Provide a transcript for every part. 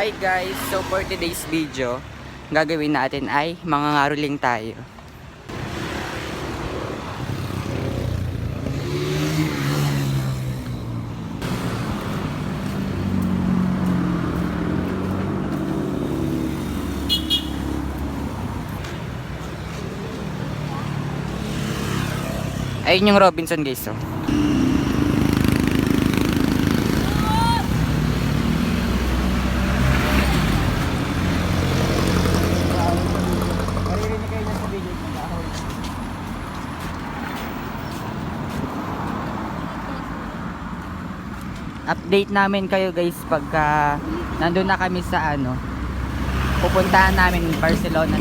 Hi guys, so for today's video, gagawin natin ay mangangaroling tayo. Ayun yung Robinson guys, oh. Update namin kayo guys pagka nandun na kami sa pupuntahan namin Barcelona.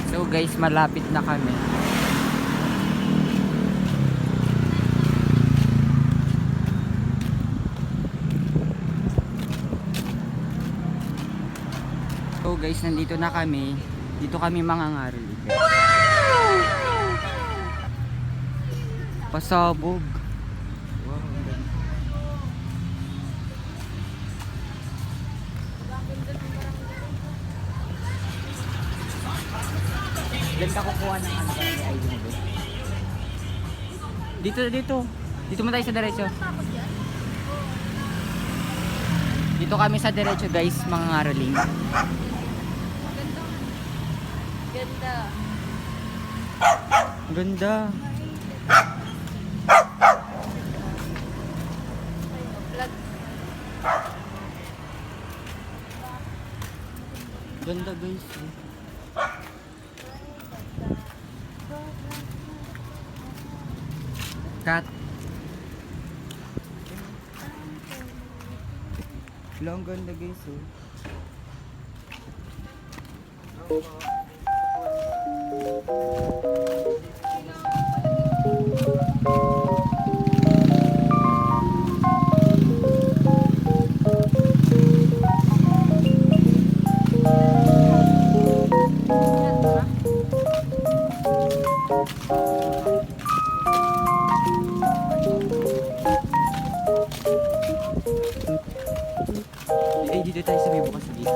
So guys, malapit na kami. So guys, nandito na kami. Dito kami mangangaroling. Wow! Pasabog. Wow, ganda kukuha ng ID mo. Dito mo tayo sa diretso. Dito kami sa diretso guys, mangangaroling. Ganda. Ganda. Ganda guys. Cut. Lang ganda guys, oh. Eh, dito tayo sa may bukas sa gitna.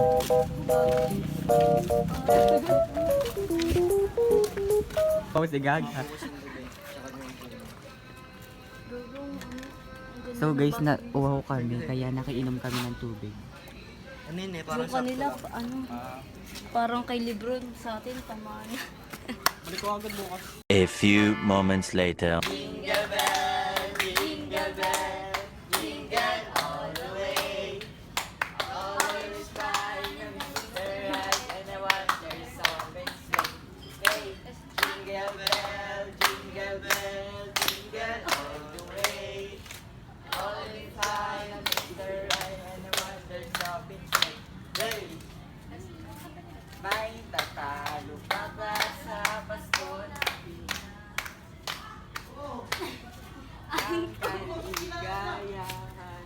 Pause the gag. So guys, uwaw kami kaya nakiinom kami ng tubig. Ano yun eh, Yung kanila, parang kay Lebron sa atin, tamaan. balik ko agad bukas. A few moments later. Jingle bell, jingle bell, jingle all the way. Always flying a Mr. Right and I wonder always hey, jingle bell, jingle all the way. Always flying a Mr. Right and I wonder always hey. May tatalo pa ba sa Pasko natin? Ang kaligayahan.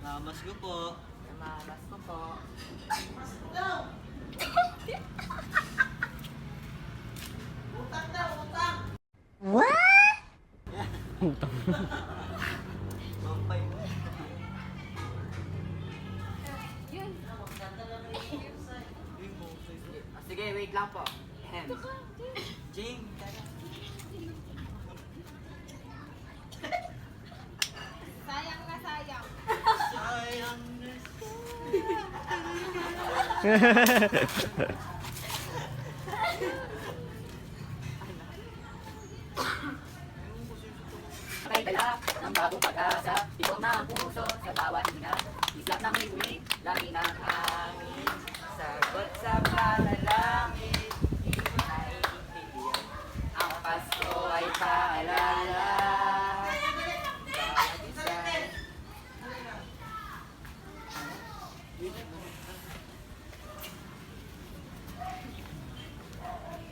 Mamas ko po. Namamas ko po. Mampay. Sige, wait lang po. Jing, Sayang na sayang. Sayang na. May dala ng bagong pag-asa. Tibok na ang puso sa bawat hina. Islap ng himig, lagi ng hangin. Sagot sa panalangin. Ang Pasko ay paalala.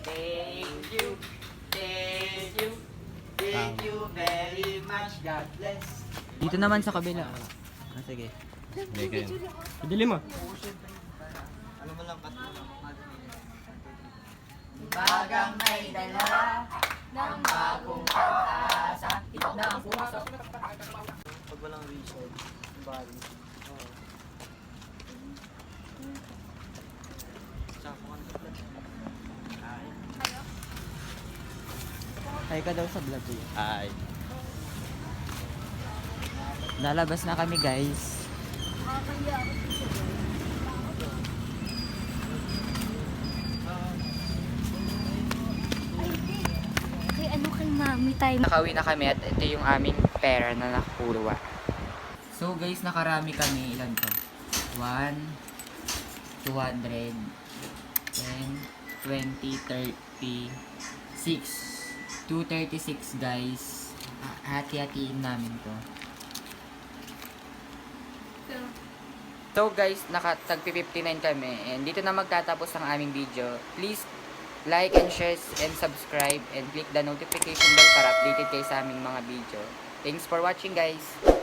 Thank you, thank you, thank you very much. God bless. Dito naman sa kabila. Sige. Pidili mo. Alam mo lang, kat mo lang. Bagang may dala ng bagong pag-asa. Tibok ng puso. Pag walang reason, bali. Oo. Tsaka kung ano sa vlog. Ay. Ay ka daw sa vlog ko. Ay. Lalabas na kami guys. Kay ano kay mami tayo. Nakauwi na kami at ito yung aming pera na nakakuha. So guys, nakarami kami. Ilan to? 1, 200, 10, 20, 30, 6. 236 guys. Hati-hatiin namin to. So guys, nakatagpi 59 kami and dito na magtatapos ang aming video. Please like and share and subscribe and click the notification bell para updated kayo sa aming mga video. Thanks for watching guys!